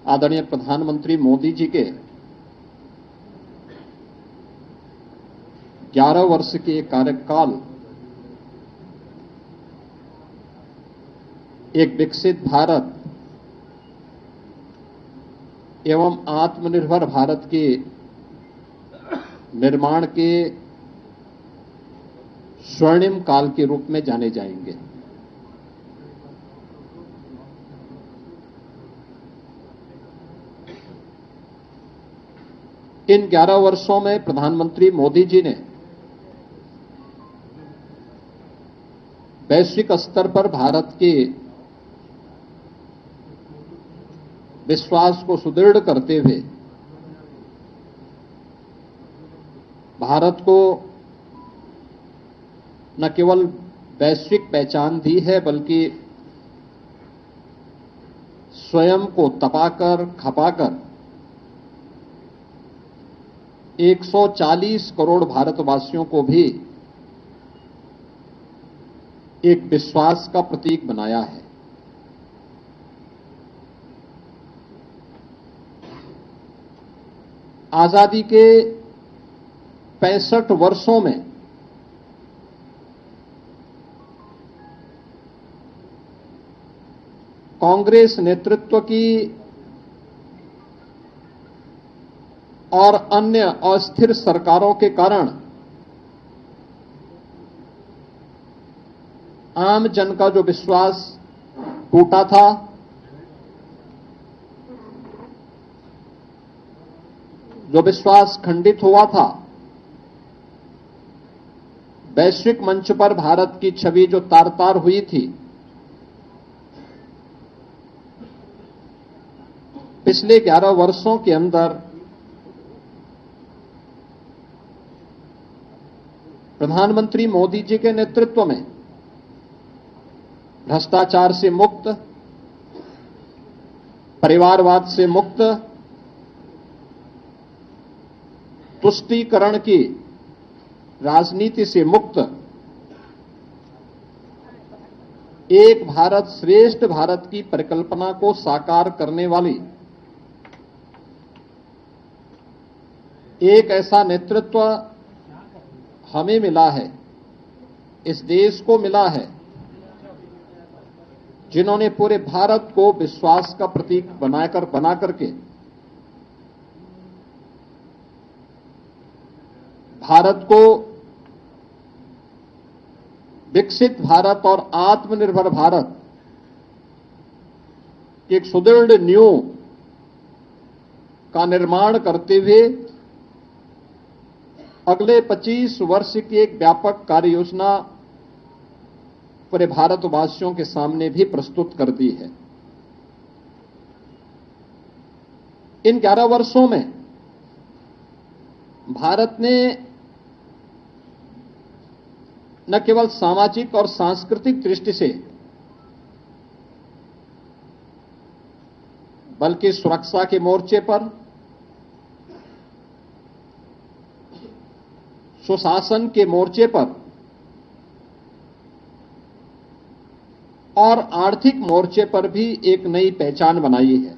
आदरणीय प्रधानमंत्री मोदी जी के 11 वर्ष के कार्यकाल एक विकसित भारत एवं आत्मनिर्भर भारत के निर्माण के स्वर्णिम काल के रूप में जाने जाएंगे। इन 11 वर्षों में प्रधानमंत्री मोदी जी ने वैश्विक स्तर पर भारत के विश्वास को सुदृढ़ करते हुए भारत को न केवल वैश्विक पहचान दी है बल्कि स्वयं को तपाकर खपाकर 140 करोड़ भारतवासियों को भी एक विश्वास का प्रतीक बनाया है। आजादी के 65 वर्षों में कांग्रेस नेतृत्व की और अन्य अस्थिर सरकारों के कारण आम जन का जो विश्वास टूटा था, जो विश्वास खंडित हुआ था, वैश्विक मंच पर भारत की छवि जो तार-तार हुई थी, पिछले 11 वर्षों के अंदर प्रधानमंत्री मोदी जी के नेतृत्व में भ्रष्टाचार से मुक्त, परिवारवाद से मुक्त, तुष्टीकरण की राजनीति से मुक्त एक भारत श्रेष्ठ भारत की परिकल्पना को साकार करने वाली एक ऐसा नेतृत्व हमें मिला है, इस देश को मिला है, जिन्होंने पूरे भारत को विश्वास का प्रतीक बना करके भारत को विकसित भारत और आत्मनिर्भर भारत की एक सुदृढ़ नींव का निर्माण करते हुए अगले 25 वर्ष की एक व्यापक कार्य योजना पूरे भारतवासियों के सामने भी प्रस्तुत कर दी है। इन 11 वर्षों में भारत ने न केवल सामाजिक और सांस्कृतिक दृष्टि से बल्कि सुरक्षा के मोर्चे पर, सुशासन के मोर्चे पर और आर्थिक मोर्चे पर भी एक नई पहचान बनाई है।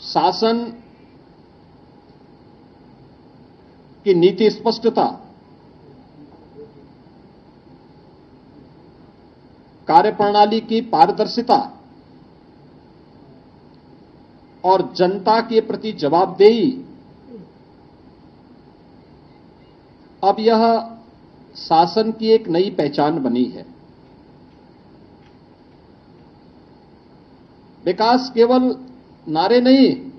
शासन की नीति स्पष्टता, कार्यप्रणाली की पारदर्शिता और जनता के प्रति जवाबदेही, अब यह शासन की एक नई पहचान बनी है। विकास केवल नारे नहीं,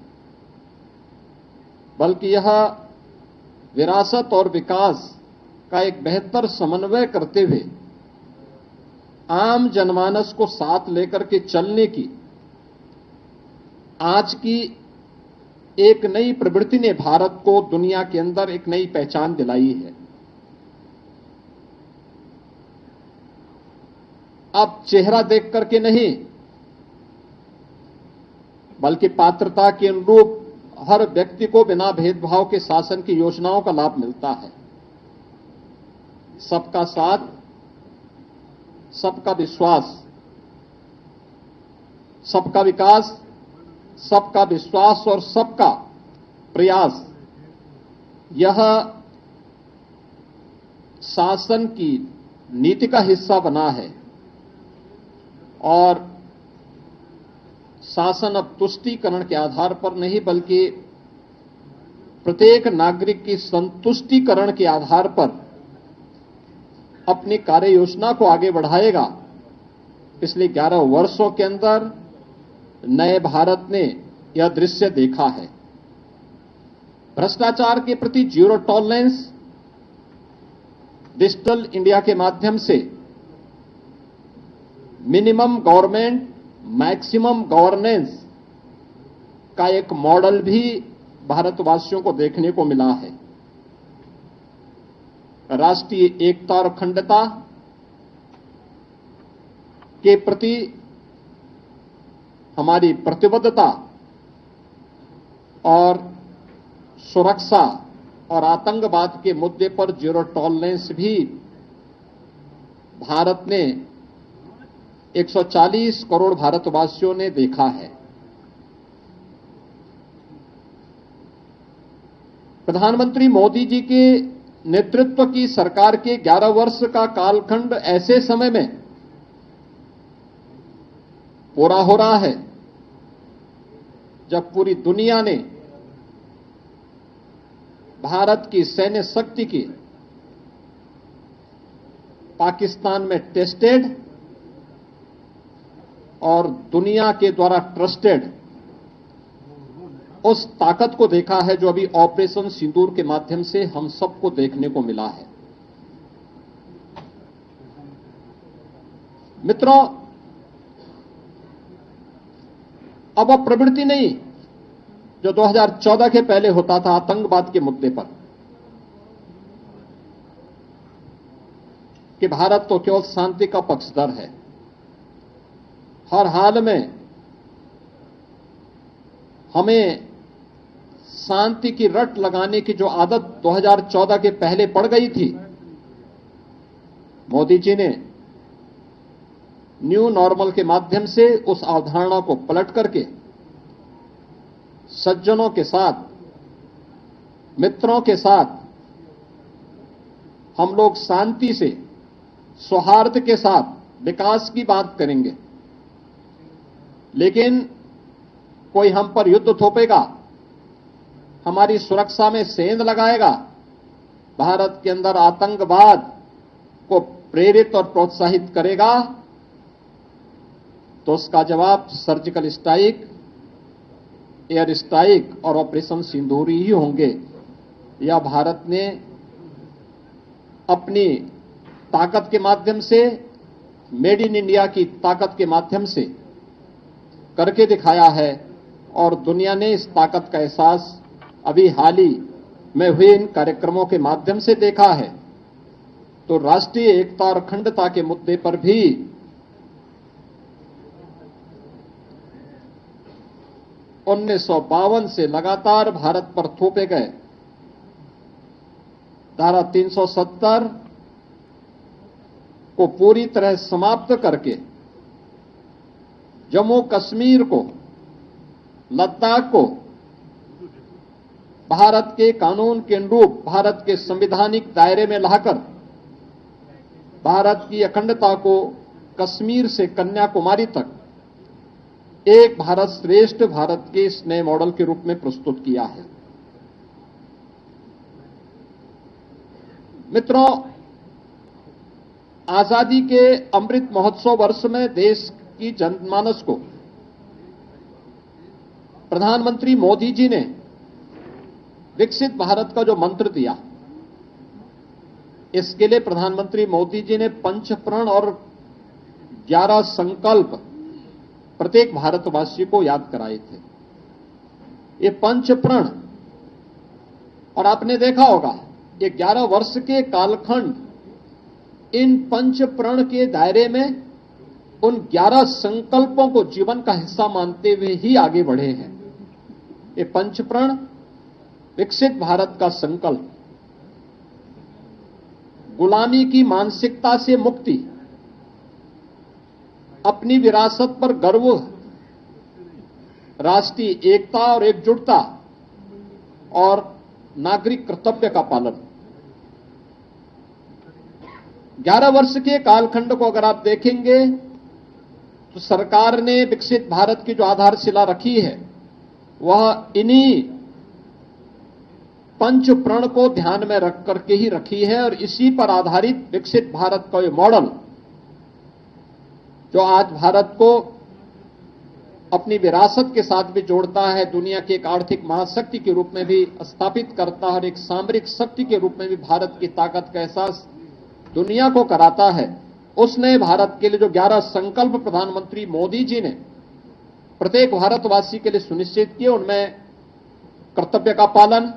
बल्कि यह विरासत और विकास का एक बेहतर समन्वय करते हुए आम जनमानस को साथ लेकर के चलने की आज की एक नई प्रवृत्ति ने भारत को दुनिया के अंदर एक नई पहचान दिलाई है। अब चेहरा देख करके नहीं, बल्कि पात्रता के अनुरूप हर व्यक्ति को बिना भेदभाव के शासन की योजनाओं का लाभ मिलता है। सबका साथ, सबका विश्वास, सबका विकास, सबका विश्वास और सबका प्रयास, यह शासन की नीति का हिस्सा बना है और शासन अब तुष्टीकरण के आधार पर नहीं बल्कि प्रत्येक नागरिक की संतुष्टिकरण के आधार पर अपनी कार्य योजना को आगे बढ़ाएगा। पिछले 11 वर्षों के अंदर नए भारत ने यह दृश्य देखा है। भ्रष्टाचार के प्रति जीरो टॉलरेंस, डिजिटल इंडिया के माध्यम से मिनिमम गवर्नमेंट मैक्सिमम गवर्नेंस का एक मॉडल भी भारतवासियों को देखने को मिला है। राष्ट्रीय एकता और अखंडता के प्रति हमारी प्रतिबद्धता और सुरक्षा और आतंकवाद के मुद्दे पर जीरो टॉलरेंस भी भारत ने 140 करोड़ भारतवासियों ने देखा है। प्रधानमंत्री मोदी जी के नेतृत्व की सरकार के 11 वर्ष का कालखंड ऐसे समय में पूरा हो रहा है जब पूरी दुनिया ने भारत की सैन्य शक्ति की पाकिस्तान में टेस्टेड और दुनिया के द्वारा ट्रस्टेड उस ताकत को देखा है जो अभी ऑपरेशन सिंदूर के माध्यम से हम सबको देखने को मिला है। मित्रों, अब वह प्रवृत्ति नहीं जो 2014 के पहले होता था आतंकवाद के मुद्दे पर कि भारत तो केवल शांति का पक्षधर है, हर हाल में हमें शांति की रट लगाने की जो आदत 2014 के पहले पड़ गई थी, मोदी जी ने न्यू नॉर्मल के माध्यम से उस अवधारणा को पलट करके सज्जनों के साथ, मित्रों के साथ हम लोग शांति से, सौहार्द के साथ विकास की बात करेंगे, लेकिन कोई हम पर युद्ध थोपेगा, हमारी सुरक्षा में सेंध लगाएगा, भारत के अंदर आतंकवाद को प्रेरित और प्रोत्साहित करेगा, तो उसका जवाब सर्जिकल स्ट्राइक, एयर स्ट्राइक और ऑपरेशन सिंदूर ही होंगे। या भारत ने अपनी ताकत के माध्यम से, मेड इन इंडिया की ताकत के माध्यम से करके दिखाया है और दुनिया ने इस ताकत का एहसास अभी हाल ही में हुए इन कार्यक्रमों के माध्यम से देखा है। तो राष्ट्रीय एकता और अखंडता के मुद्दे पर भी उन्नीस से लगातार भारत पर थोपे गए धारा 370 को पूरी तरह समाप्त करके जम्मू कश्मीर को, लद्दाख को भारत के कानून के अनुरूप, भारत के संवैधानिक दायरे में लाकर भारत की अखंडता को कश्मीर से कन्याकुमारी तक एक भारत श्रेष्ठ भारत के इस नए मॉडल के रूप में प्रस्तुत किया है। मित्रों, आजादी के अमृत महोत्सव वर्ष में देश की जनमानस को प्रधानमंत्री मोदी जी ने विकसित भारत का जो मंत्र दिया, इसके लिए प्रधानमंत्री मोदी जी ने 5 प्रण और 11 संकल्प प्रत्येक भारतवासी को याद कराए थे। ये 5 प्रण, और आपने देखा होगा ये 11 वर्ष के कालखंड इन 5 प्रण के दायरे में उन 11 संकल्पों को जीवन का हिस्सा मानते हुए ही आगे बढ़े हैं। ये 5 प्रण, विकसित भारत का संकल्प, गुलामी की मानसिकता से मुक्ति, अपनी विरासत पर गर्व, राष्ट्रीय एकता और एकजुटता और नागरिक कर्तव्य का पालन। 11 वर्ष के कालखंड को अगर आप देखेंगे तो सरकार ने विकसित भारत की जो आधारशिला रखी है वह इन्हीं पंच प्रण को ध्यान में रख करके ही रखी है और इसी पर आधारित विकसित भारत का ये मॉडल जो आज भारत को अपनी विरासत के साथ भी जोड़ता है, दुनिया की एक आर्थिक महाशक्ति के रूप में भी स्थापित करता है और एक सामरिक शक्ति के रूप में भी भारत की ताकत का एहसास दुनिया को कराता है। उसने भारत के लिए जो 11 संकल्प प्रधानमंत्री मोदी जी ने प्रत्येक भारतवासी के लिए सुनिश्चित किए, उनमें कर्तव्य का पालन,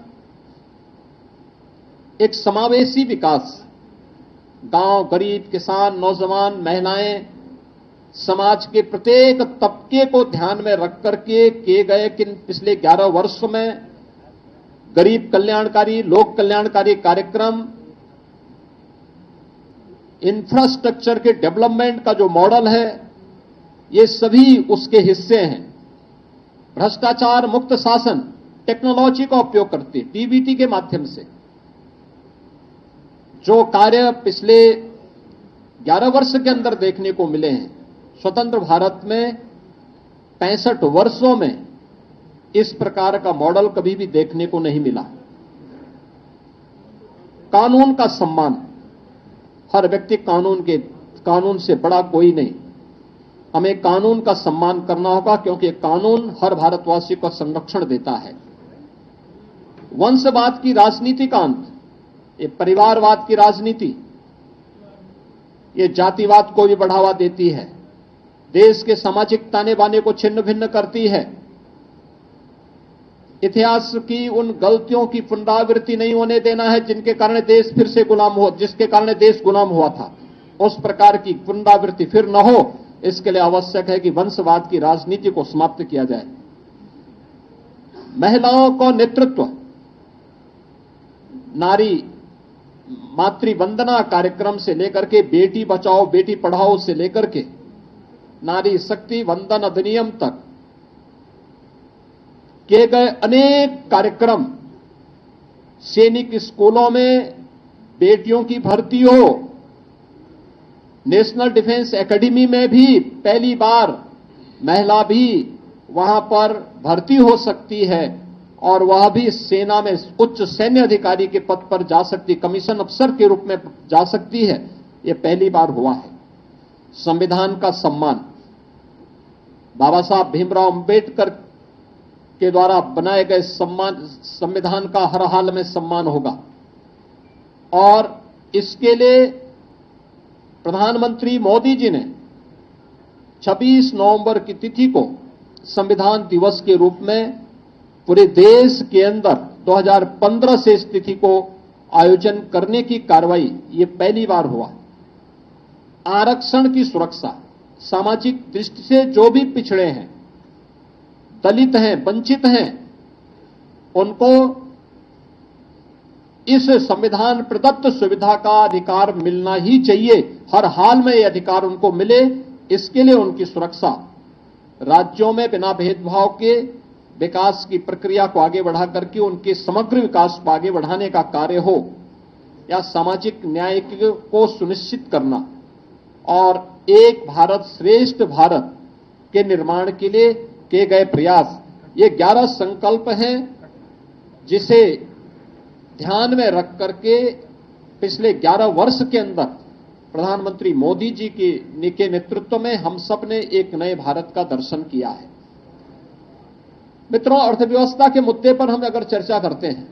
एक समावेशी विकास, गांव, गरीब, किसान, नौजवान, महिलाएं, समाज के प्रत्येक तबके को ध्यान में रख करके किए गए कि पिछले 11 वर्षों में गरीब कल्याणकारी, लोक कल्याणकारी कार्यक्रम, इंफ्रास्ट्रक्चर के डेवलपमेंट का जो मॉडल है, ये सभी उसके हिस्से हैं। भ्रष्टाचार मुक्त शासन, टेक्नोलॉजी का उपयोग करते डीबीटी के माध्यम से जो कार्य पिछले 11 वर्ष के अंदर देखने को मिले हैं, स्वतंत्र भारत में 65 वर्षों में इस प्रकार का मॉडल कभी भी देखने को नहीं मिला। कानून का सम्मान, हर व्यक्ति कानून से बड़ा कोई नहीं, हमें कानून का सम्मान करना होगा क्योंकि कानून हर भारतवासी को संरक्षण देता है। वंशवाद की राजनीति का अंत, ये परिवारवाद की राजनीति, ये जातिवाद को भी बढ़ावा देती है, देश के सामाजिक ताने बाने को छिन्न भिन्न करती है, इतिहास की उन गलतियों की पुनरावृत्ति नहीं होने देना है जिनके कारण देश फिर से जिसके कारण देश गुलाम हुआ था, उस प्रकार की पुनरावृत्ति फिर न हो, इसके लिए आवश्यक है कि वंशवाद की राजनीति को समाप्त किया जाए। महिलाओं को नेतृत्व, नारी मातृ वंदना कार्यक्रम से लेकर के बेटी बचाओ बेटी पढ़ाओ से लेकर के नारी शक्ति वंदन अधिनियम तक किए गए अनेक कार्यक्रम, सैनिक स्कूलों में बेटियों की भर्ती हो, नेशनल डिफेंस एकेडमी में भी पहली बार महिला भी वहां पर भर्ती हो सकती है और वह भी सेना में उच्च सैन्य अधिकारी के पद पर जा सकती, कमीशन अफसर के रूप में जा सकती है, यह पहली बार हुआ है। संविधान का सम्मान, बाबा साहब भीमराव अंबेडकर के द्वारा बनाए गए संविधान का हर हाल में सम्मान होगा और इसके लिए प्रधानमंत्री मोदी जी ने 26 नवंबर की तिथि को संविधान दिवस के रूप में पूरे देश के अंदर 2015 से इस तिथि को आयोजन करने की कार्रवाई ये पहली बार हुआ। आरक्षण की सुरक्षा, सामाजिक दृष्टि से जो भी पिछड़े हैं, दलित हैं, वंचित हैं, उनको इस संविधान प्रदत्त सुविधा का अधिकार मिलना ही चाहिए, हर हाल में यह अधिकार उनको मिले। इसके लिए उनकी सुरक्षा, राज्यों में बिना भेदभाव के विकास की प्रक्रिया को आगे बढ़ा करके उनके समग्र विकास को आगे बढ़ाने का कार्य हो, या सामाजिक न्याय को सुनिश्चित करना और एक भारत श्रेष्ठ भारत के निर्माण के लिए किए गए प्रयास, ये 11 संकल्प हैं जिसे ध्यान में रख करके पिछले 11 वर्ष के अंदर प्रधानमंत्री मोदी जी के नेतृत्व में हम सब ने एक नए भारत का दर्शन किया है। मित्रों, अर्थव्यवस्था के मुद्दे पर हम अगर चर्चा करते हैं,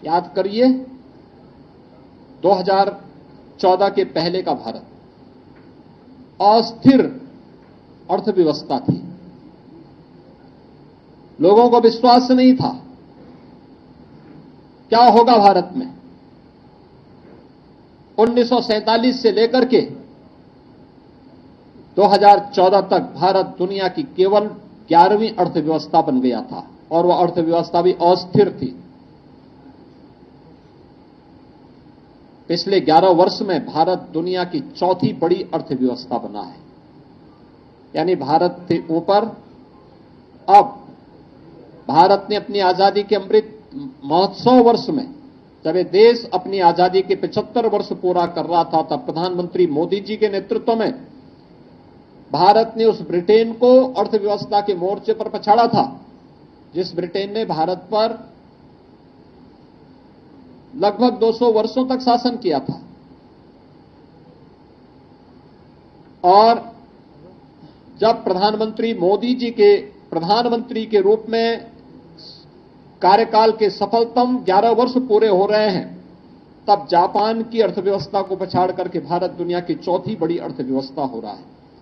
याद करिए 2014 के पहले का भारत अस्थिर अर्थव्यवस्था थी, लोगों को विश्वास नहीं था क्या होगा भारत में। 1947 से लेकर के 2014 तक भारत दुनिया की केवल 11वीं अर्थव्यवस्था बन गया था और वह अर्थव्यवस्था भी अस्थिर थी। पिछले 11 वर्ष में भारत दुनिया की चौथी बड़ी अर्थव्यवस्था बना है। यानी भारत से ऊपर अब भारत ने अपनी आजादी के अमृत महोत्सव वर्ष में, जब ये देश अपनी आजादी के 75 वर्ष पूरा कर रहा था, तब प्रधानमंत्री मोदी जी के नेतृत्व में भारत ने उस ब्रिटेन को अर्थव्यवस्था के मोर्चे पर पछाड़ा था, जिस ब्रिटेन ने भारत पर लगभग 200 वर्षों तक शासन किया था। और जब प्रधानमंत्री मोदी जी के प्रधानमंत्री के रूप में कार्यकाल के सफलतम 11 वर्ष पूरे हो रहे हैं, तब जापान की अर्थव्यवस्था को पछाड़ करके भारत दुनिया की चौथी बड़ी अर्थव्यवस्था हो रहा है।